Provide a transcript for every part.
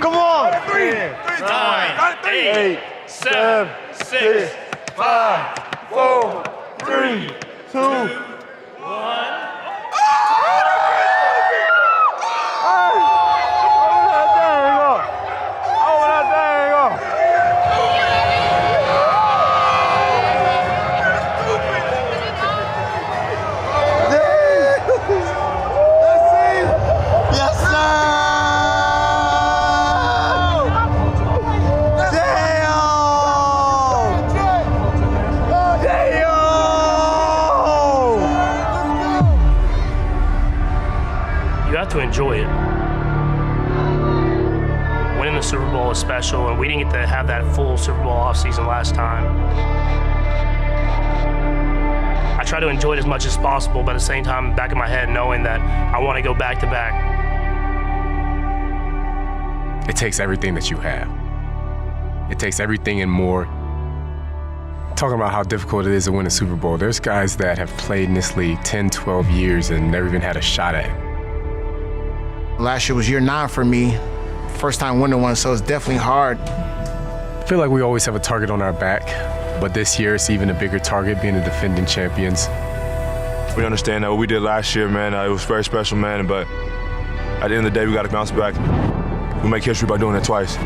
Come on. 9, 8, 7, 6, 5, 4, 3, 2, 1. You have to enjoy it. Winning the Super Bowl is special, and we didn't get to have that full Super Bowl offseason last time. I try to enjoy it as much as possible, but at the same time, back in my head, knowing that I want to go back to back. It takes everything that you have. It takes everything and more. Talking about how difficult it is to win a Super Bowl, there's guys that have played in this league 10, 12 years and never even had a shot at it. Last year was year 9 for me. First time winning one, so it's definitely hard. I feel like we always have a target on our back, but this year it's even a bigger target being the defending champions. We understand that what we did last year, man, it was very special, man, but at the end of the day, we got to bounce back. We make history by doing it twice.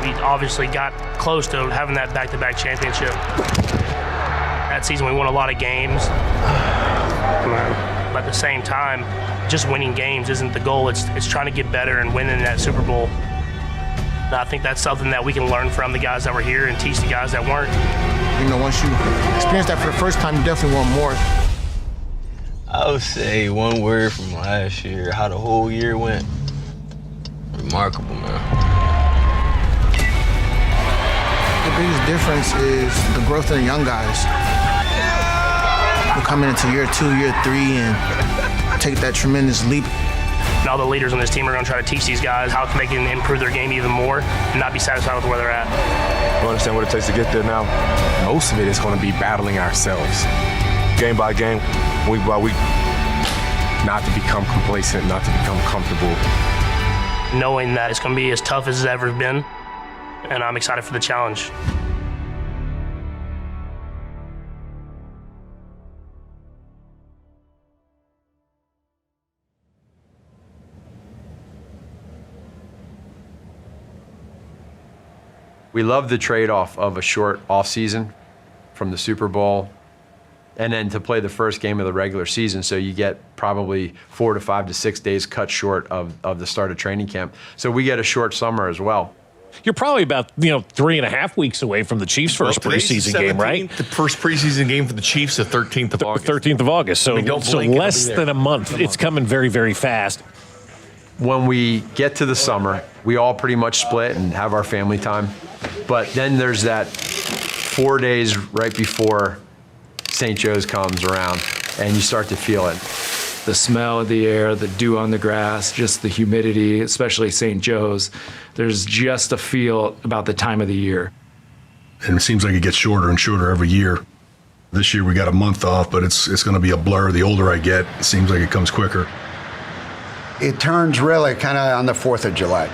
We obviously got close to having that back-to-back championship. That season we won a lot of games. But at the same time, just winning games isn't the goal. It's trying to get better and winning that Super Bowl. And I think that's something that we can learn from the guys that were here and teach the guys that weren't. You know, once you experience that for the first time, you definitely want more. I would say one word from last year, how the whole year went. Remarkable, man. The biggest difference is the growth of the young guys. We're coming into year 2, year 3, and take that tremendous leap. And all the leaders on this team are going to try to teach these guys how they can improve their game even more and not be satisfied with where they're at. We understand what it takes to get there now. Most of it is going to be battling ourselves. Game by game, week by week. Not to become complacent, not to become comfortable. Knowing that it's going to be as tough as it's ever been, and I'm excited for the challenge. We love the trade-off of a short off-season from the Super Bowl and then to play the first game of the regular season, so you get probably 4 to 5 to 6 days cut short of the start of training camp. So we get a short summer as well. You're probably about 3.5 weeks away from the Chiefs' first preseason game, right? The first preseason game for the Chiefs, the 13th of August. 13th of August. So, so less than a month. It's coming very, very fast. When we get to the summer, we all pretty much split and have our family time. But then there's that 4 days right before St. Joe's comes around, and you start to feel it. The smell of the air, the dew on the grass, just the humidity, especially St. Joe's. There's just a feel about the time of the year. And it seems like it gets shorter and shorter every year. This year we got a month off, but it's going to be a blur. The older I get, it seems like it comes quicker. It turns really kind of on the 4th of July.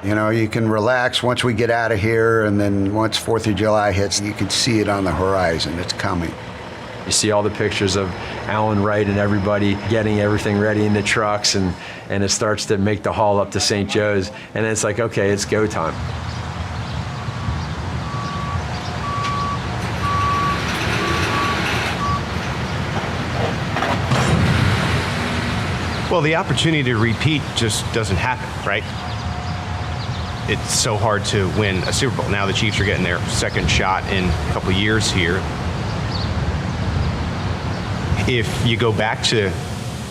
You know, you can relax once we get out of here, and then once 4th of July hits, you can see it on the horizon. It's coming. You see all the pictures of Alan Wright and everybody getting everything ready in the trucks, and it starts to make the haul up to St. Joe's, and it's like, okay, it's go time. Well, the opportunity to repeat just doesn't happen, right? It's so hard to win a Super Bowl. Now the Chiefs are getting their second shot in a couple years here. If you go back to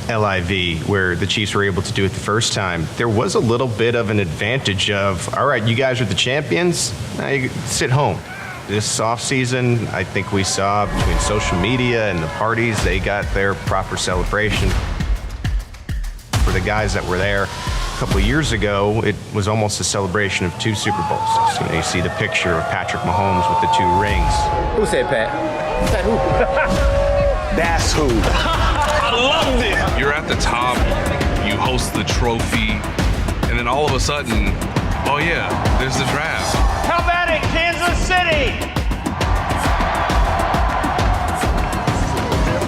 LIV, where the Chiefs were able to do it the first time, there was a little bit of an advantage of, all right, you guys are the champions, now you sit home. This offseason, I think we saw between social media and the parties, they got their proper celebration. For the guys that were there a couple of years ago, it was almost a celebration of 2 Super Bowls. So you see the picture of Patrick Mahomes with the 2 rings. Who said Pat? Pat who? That's who. I loved it. You're at the top, you host the trophy, and then all of a sudden, oh yeah, there's the draft. How about it, Kansas City?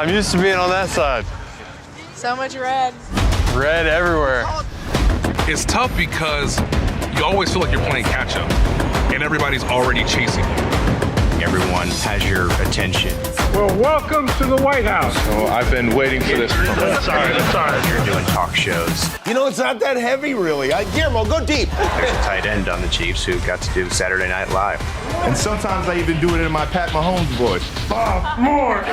I'm used to being on that side. So much red. Red everywhere. It's tough because you always feel like you're playing catch up, and everybody's already chasing you. Everyone has your attention. Well, welcome to the White House. Oh, I've been waiting for this. Sorry. You're doing talk shows. You know, it's not that heavy, really. Guillermo, go deep. There's a tight end on the Chiefs who got to do Saturday Night Live. And sometimes I even do it in my Pat Mahomes voice. More.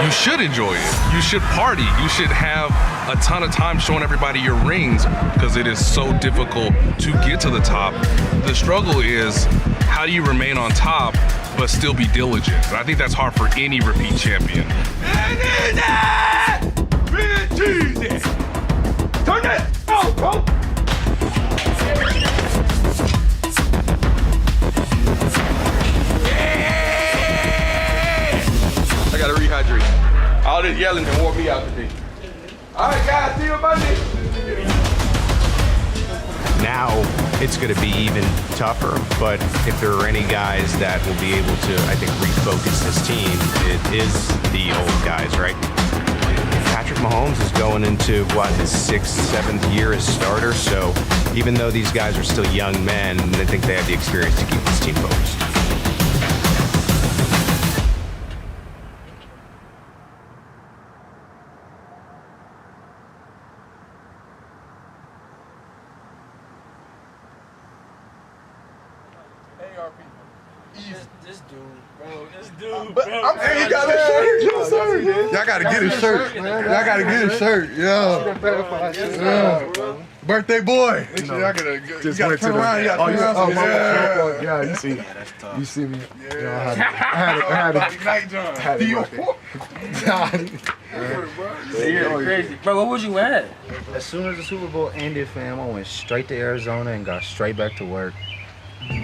You should enjoy it. You should party. You should have a ton of time showing everybody your rings because it is so difficult to get to the top. The struggle is how do you remain on top but still be diligent? And I think that's hard for any repeat champion. Turn that! Oh, bro! I gotta rehydrate. All this yelling and wore me out today. All right, guys, see you Monday. Now it's going to be even tougher, but if there are any guys that will be able to, I think, refocus this team, it is the old guys, right? Patrick Mahomes is going into, his 6th, 7th year as starter, so even though these guys are still young men, I think they have the experience to keep this team focused. Hey, you got a shirt? Yes, sir. Y'all gotta get his shirt, man. Y'all gotta get his shirt. Yeah. Birthday boy. Y'all gotta turn around. Yeah, you see. You see me. Yeah. I had You're crazy. Bro, what was you at? As soon as the Super Bowl ended, fam, I went straight to Arizona and got straight back to work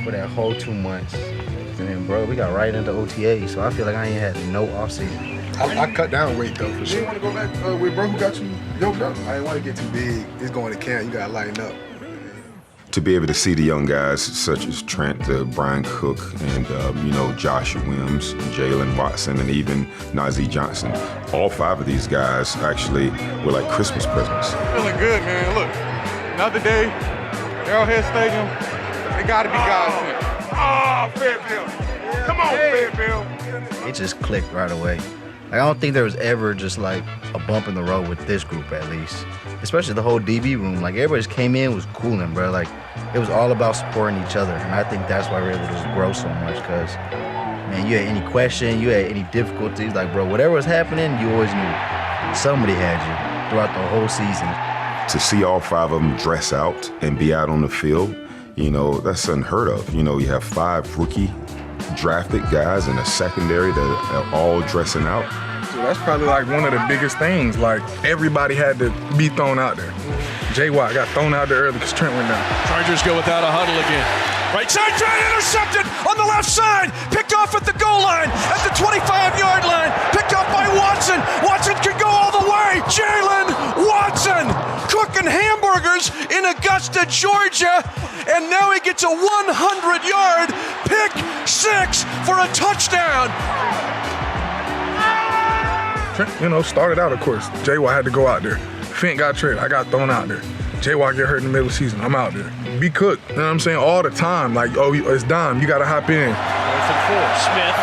for that whole 2 months. And then, bro, we got right into OTA, so I feel like I ain't had no offseason. I cut down weight, though, for sure. You want to go back with bro who got you yoked up? I didn't want to get too big. It's going to camp. You got to lighten up. To be able to see the young guys such as Trent, Brian Cook, and Joshua Williams, Jalen Watson, and even Najee Johnson, all 5 of these guys actually were like Christmas presents. Feeling good, man. Look, another day, Arrowhead Stadium, it got to be God's sent. Oh, Fayetteville. Come on, Fayetteville. It just clicked right away. Like, I don't think there was ever just like a bump in the road with this group, at least. Especially the whole DB room. Like, everybody just came in, was cooling, bro. Like, it was all about supporting each other. And I think that's why we're able to just grow so much, because, man, you had any question, you had any difficulties, like, bro, whatever was happening, you always knew somebody had you throughout the whole season. To see all 5 of them dress out and be out on the field, that's unheard of. You have 5 rookie drafted guys in a secondary that are all dressing out. So that's probably like one of the biggest things. Like, everybody had to be thrown out there. J. Watt got thrown out there early because Trent went down. Chargers go without a huddle again. Right side, Trent intercepted on the left side. Picked off at the goal line, at the 25-yard line. Picked off by Watson. Watson can go all the way. Jalen Watson cooking hamburgers in Augusta, Georgia. And now he gets a 100-yard pick 6 for a touchdown. Trent, started out, of course. J. Watt had to go out there. Fent got traded. I got thrown out there. J. Watt get hurt in the middle of the season. I'm out there. Be cooked. You know what I'm saying? All the time. Like, oh, it's dime. You got to hop in. 4th and 4. Smith.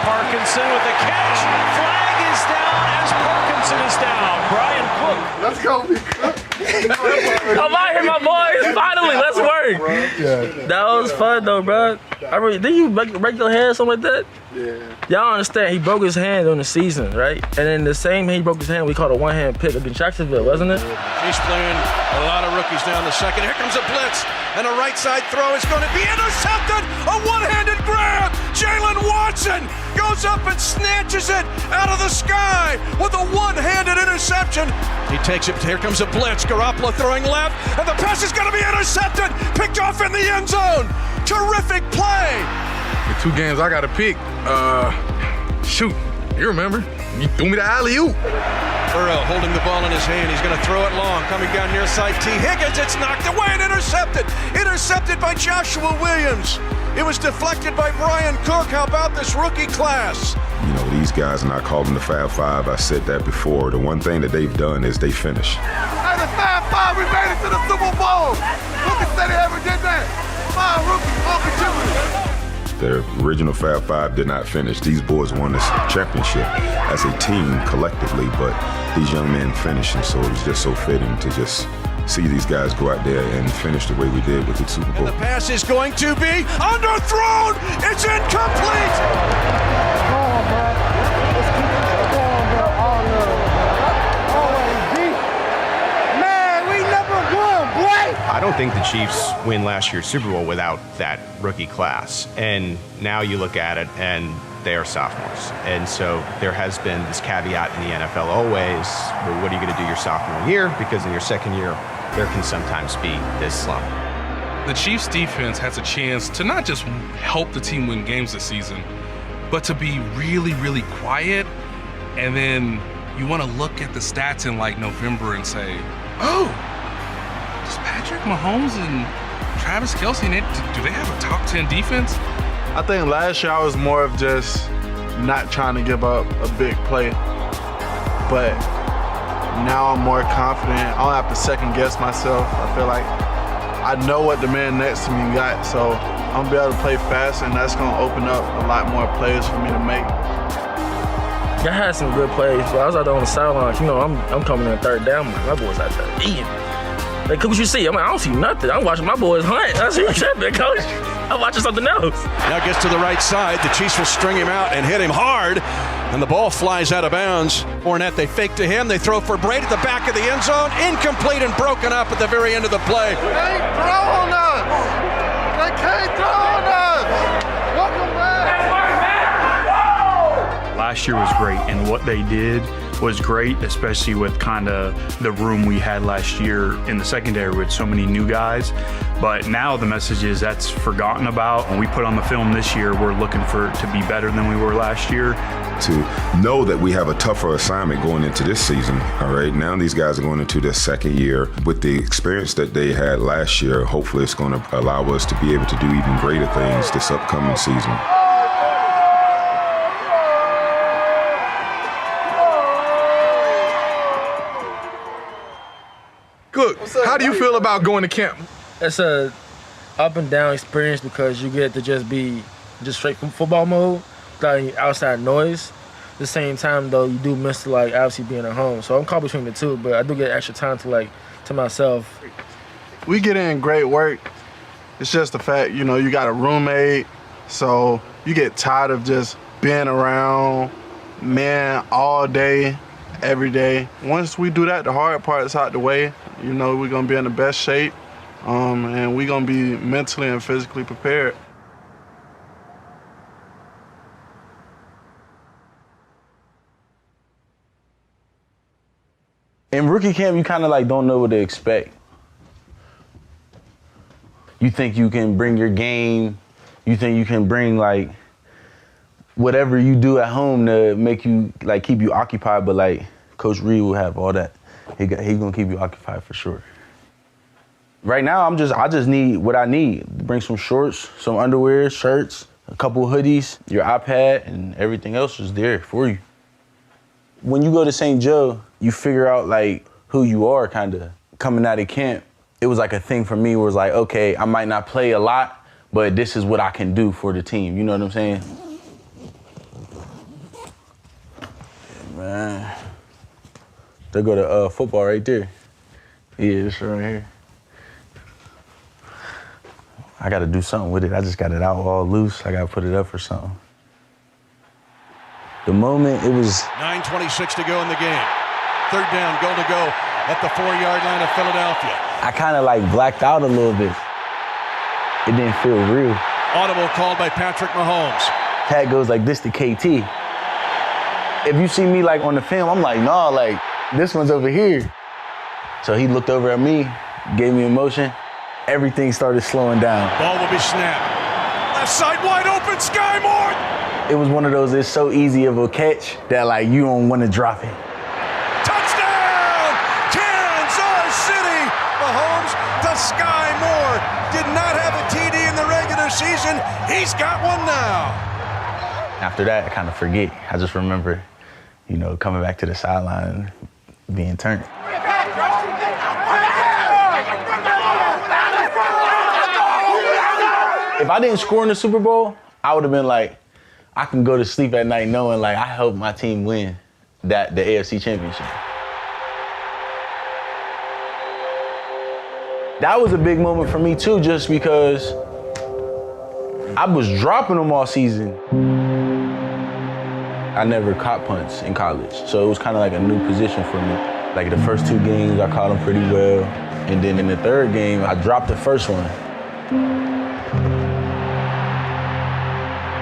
Parkinson with the catch. Flag is down as Parkinson is down. Brian Cook. Let's go, be cooked. I'm out here, my boys. Finally, let's work. Yeah. That was fun, though, bro. Didn't you break your hand, something like that? Yeah. Y'all understand, he broke his hand on the season, right? And then the same he broke his hand, we called a one-hand pick against Jacksonville, wasn't it? He's playing a lot of rookies down the second. Here comes a blitz, and a right side throw is going to be intercepted. A one-handed grab. Jalen Watson goes up and snatches it out of the sky with a one-handed interception. He takes it. Here comes a blitz. Garoppolo throwing left, and the pass is going to be intercepted. Picked off in the end zone. Terrific play. The 2 games I got to pick, shoot, you remember? You threw me the alley-oop. Burrow holding the ball in his hand. He's going to throw it long. Coming down near side T. Higgins, it's knocked away and intercepted. Intercepted by Joshua Williams. It was deflected by Brian Cook. How about this rookie class? You know, these guys, and I call them the Fab Five. I said that before. The one thing that they've done is they finish. Hey, the Fab Five, we made it to the Super Bowl. Who can say they ever did that? 5 rookies, all contributors. The original Fab Five did not finish. These boys won this championship as a team collectively, but these young men finished, and so it was just so fitting to just see these guys go out there and finish the way we did with the Super Bowl. The pass is going to be underthrown. It's incomplete. I don't think the Chiefs win last year's Super Bowl without that rookie class. And now you look at it and they are sophomores. And so there has been this caveat in the NFL always, well, what are you going to do your sophomore year? Because in your second year, there can sometimes be this slump. The Chiefs defense has a chance to not just help the team win games this season, but to be really, really quiet. And then you want to look at the stats in like November and say, oh, does Patrick Mahomes and Travis Kelce, do they have a top 10 defense? I think last year I was more of just not trying to give up a big play. But now I'm more confident. I don't have to second guess myself. I feel like I know what the man next to me got, so I'm gonna be able to play fast, and that's gonna open up a lot more plays for me to make. I had some good plays, but I was out there on the sidelines. You know, I'm coming in third down. My boys out there eating. Like, what you see? I'm like, I don't see nothing. I'm watching my boys hunt. I see what's happening, coach. I'm watching something else. Now gets to the right side. The Chiefs will string him out and hit him hard. And the ball flies out of bounds. Fournette, they fake to him. They throw for Brady at the back of the end zone. Incomplete and broken up at the very end of the play. They ain't throwing us. They can't throw on us. Welcome back. Last year was great, and what they did was great, especially with kind of the room we had last year in the secondary with so many new guys. But now the message is that's forgotten about. When we put on the film this year, we're looking to be better than we were last year. To know that we have a tougher assignment going into this season, all right? Now these guys are going into their second year. With the experience that they had last year, hopefully it's going to allow us to be able to do even greater things this upcoming season. Cook, how do you feel about going to camp? It's a up and down experience because you get to just be just straight from football mode without any outside noise. At the same time, though, you do miss like obviously being at home. So I'm caught between the two, but I do get extra time to myself. We get in great work. It's just the fact, you know, you got a roommate, so you get tired of just being around men all day, every day. Once we do that, the hard part is out the way. You know, we're gonna be in the best shape, and we're gonna be mentally and physically prepared. In rookie camp, you kind of like don't know what to expect. You think you can bring your game. You think you can bring like whatever you do at home to make you like keep you occupied. But like Coach Reed will have all that. He gonna keep you occupied for sure. Right now, I just need what I need. Bring some shorts, some underwear, shirts, a couple hoodies, your iPad, and everything else is there for you. When you go to St. Joe, you figure out like who you are kind of. Coming out of camp, it was like a thing for me where it was like, okay, I might not play a lot, but this is what I can do for the team. You know what I'm saying? Yeah, man. They go to football right there. Yeah, this right here. I got to do something with it. I just got it out all loose. I got to put it up for something. The moment it was... 9:26 to go in the game. Third down, goal to go at the 4-yard line of Philadelphia. I kind of like blacked out a little bit. It didn't feel real. Audible called by Patrick Mahomes. Pat goes like this to KT. If you see me like on the film, I'm like, nah, like this one's over here. So he looked over at me, gave me a motion. Everything started slowing down. Ball will be snapped. Left side wide open, Sky Moore. it was one of those, it's so easy of a catch that like you don't want to drop it. Touchdown! Kansas City! Mahomes to Sky Moore. Did not have a TD in the regular season. He's got one now. After that, I kind of forget. I just remember, coming back to the sideline, being turned. If I didn't score in the Super Bowl, I would have been like, I can go to sleep at night knowing like I helped my team win the AFC Championship. That was a big moment for me too, just because I was dropping them all season. I never caught punts in college, so it was kind of like a new position for me. Like the first 2 games, I caught them pretty well. And then in the 3rd game, I dropped the first one.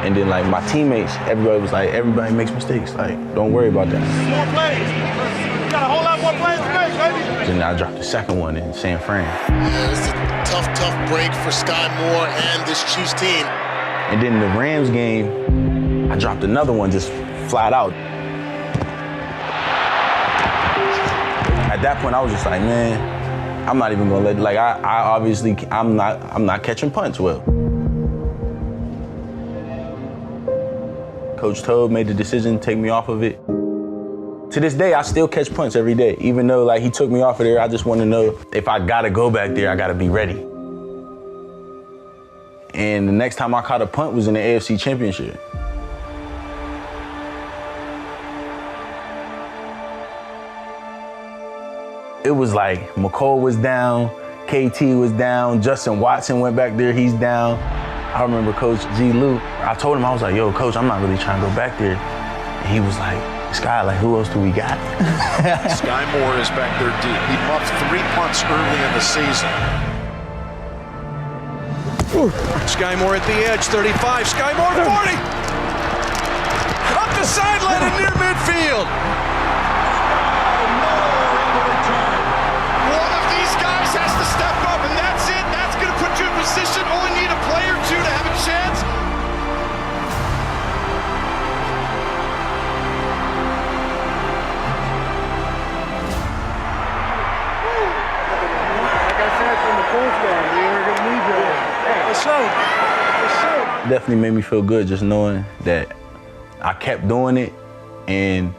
And then like my teammates, everybody was like, everybody makes mistakes. Like, don't worry about that. More plays. You got a whole lot more plays to make, baby. Then I dropped the 2nd one in San Fran. Yeah, it's a tough break for Sky Moore and this Chiefs team. And then in the Rams game, I dropped another one just flat out. At that point, I was just like, man, I'm not even gonna let, like, I obviously, I'm not catching punts well. Coach Toad made the decision to take me off of it. To this day, I still catch punts every day. Even though like he took me off of there, I just want to know if I gotta go back there, I gotta be ready. And the next time I caught a punt was in the AFC Championship. It was like McCall was down, KT was down, Justin Watson went back there, he's down. I remember Coach G. Lou, I told him, I was like, yo, Coach, I'm not really trying to go back there. And he was like, Sky, like, who else do we got? Sky Moore is back there deep. He muffed 3 punts early in the season. Sky Moore at the edge, 35. Sky Moore, 40. Up the sideline and near midfield. One of these guys has to step up, and that's it. That's going to put you in position. Only need a play or 2 to have a chance. Like I said from the first game, we were going to need you. Definitely made me feel good just knowing that I kept doing it, and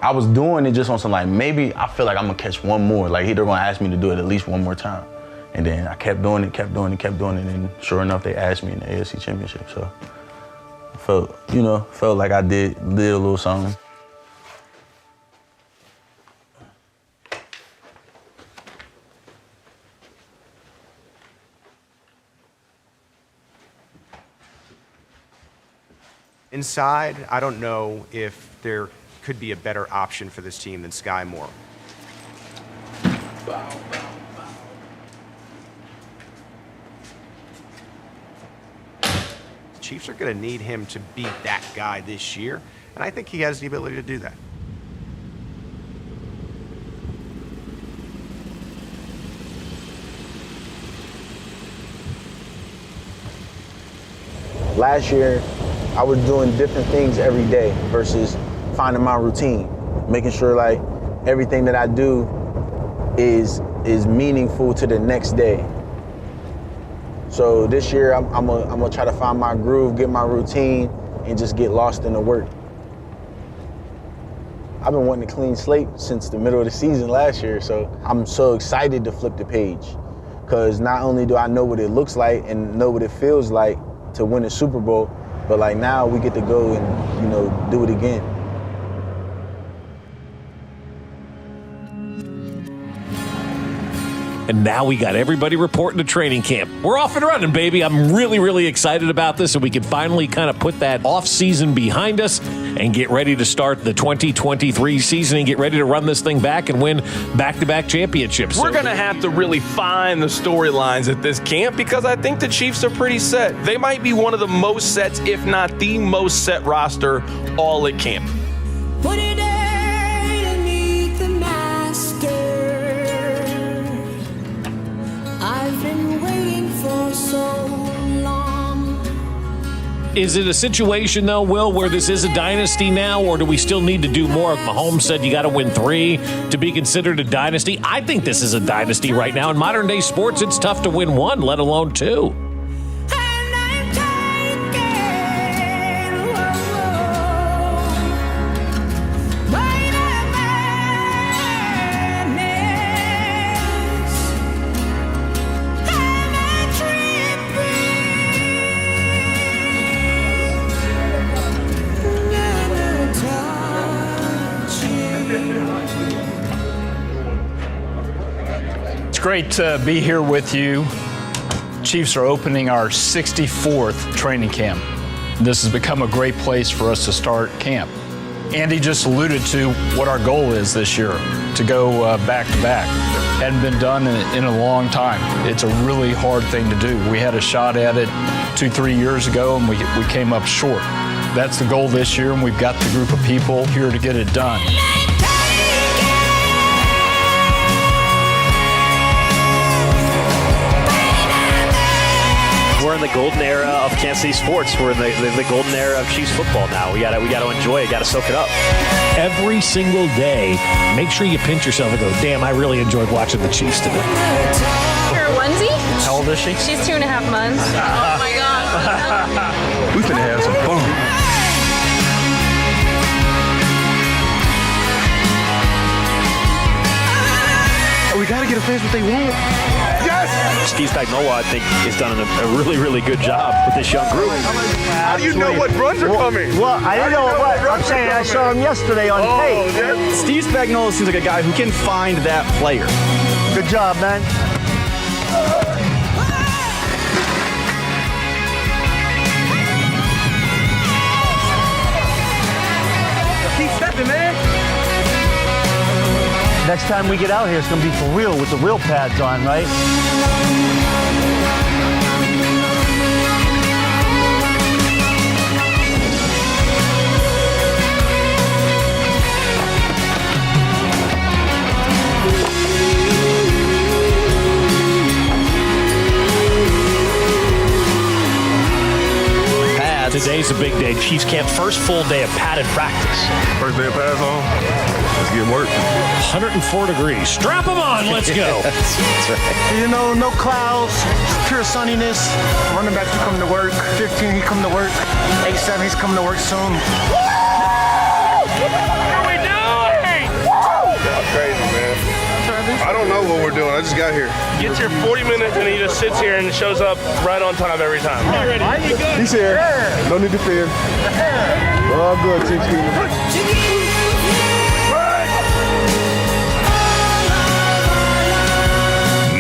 I was doing it just on some like, maybe I feel like I'm gonna catch one more. Like they're gonna ask me to do it at least one more time. And then I kept doing it, and sure enough, they asked me in the AFC Championship. So I felt like I did a little something. Inside, I don't know if there could be a better option for this team than Sky Moore. The Chiefs are going to need him to be that guy this year, and I think he has the ability to do that. Last year, I was doing different things every day versus finding my routine, making sure like everything that I do is meaningful to the next day. So this year, I'm gonna try to find my groove, get my routine, and just get lost in the work. I've been wanting a clean slate since the middle of the season last year, so I'm so excited to flip the page. Because not only do I know what it looks like and know what it feels like to win a Super Bowl, but like now we get to go and, do it again. And now we got everybody reporting to training camp. We're off and running, baby. I'm really, really excited about this, and we can finally kind of put that off season behind us and get ready to start the 2023 season and get ready to run this thing back and win back-to-back championships. We're going to have to really find the storylines at this camp because I think the Chiefs are pretty set. They might be one of the most sets, if not the most set roster all at camp. Put it underneath the master. I've been waiting for so long. Is it a situation, though, Will, where this is a dynasty now, or do we still need to do more? Mahomes said you got to win 3 to be considered a dynasty. I think this is a dynasty right now. In modern-day sports, it's tough to win 1, let alone 2. It's great to be here with you. Chiefs are opening our 64th training camp. This has become a great place for us to start camp. Andy just alluded to what our goal is this year, to go back-to-back. Hadn't been done in a long time. It's a really hard thing to do. We had a shot at it 2-3 years ago, and we came up short. That's the goal this year, and we've got the group of people here to get it done. We're in the golden era of Kansas City sports. We're in the golden era of Chiefs football now. We gotta enjoy it. Gotta soak it up. Every single day, make sure you pinch yourself and go, damn, I really enjoyed watching the Chiefs today. Her onesie? How old is she? She's 2.5 months. Oh my God. We finna have some fun. We gotta get a fans what they want. Yes! Steve Spagnuolo, I think, has done a really, really good job with this young group. How do you know what runs are coming? Well, I didn't know what. I'm saying I saw him yesterday on tape. Steve Spagnuolo seems like a guy who can find that player. Good job, man. Keep stepping, man. Next time we get out here, it's going to be for real with the real pads on, right? Today's a big day. Chiefs camp, first full day of padded practice. First day of pads on. Let's get work. 104 degrees. Strap them on. Let's go. That's right. You know, no clouds, pure sunniness. Running back, he coming to work. 15, he coming to work. 87, he's coming to work soon. What are we doing? That's crazy, man. I don't know what we're doing. I just got here. Gets here 40 minutes and he just sits here and shows up right on time every time. He's here. No need to fear. We're all good, Chiefs.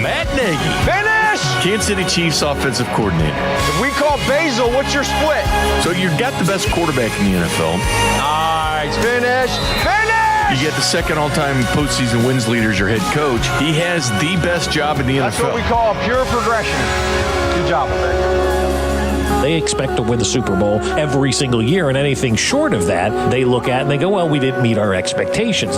Matt Nagy. Finish! Kansas City Chiefs offensive coordinator. If we call Basil, what's your split? So you've got the best quarterback in the NFL. Nice. Finish! Finish! You get the second all-time postseason wins leader as your head coach. He has the best job in the NFL. That's what we call pure progression. Good job. They expect to win the Super Bowl every single year, and anything short of that, they look at and they go, well, we didn't meet our expectations.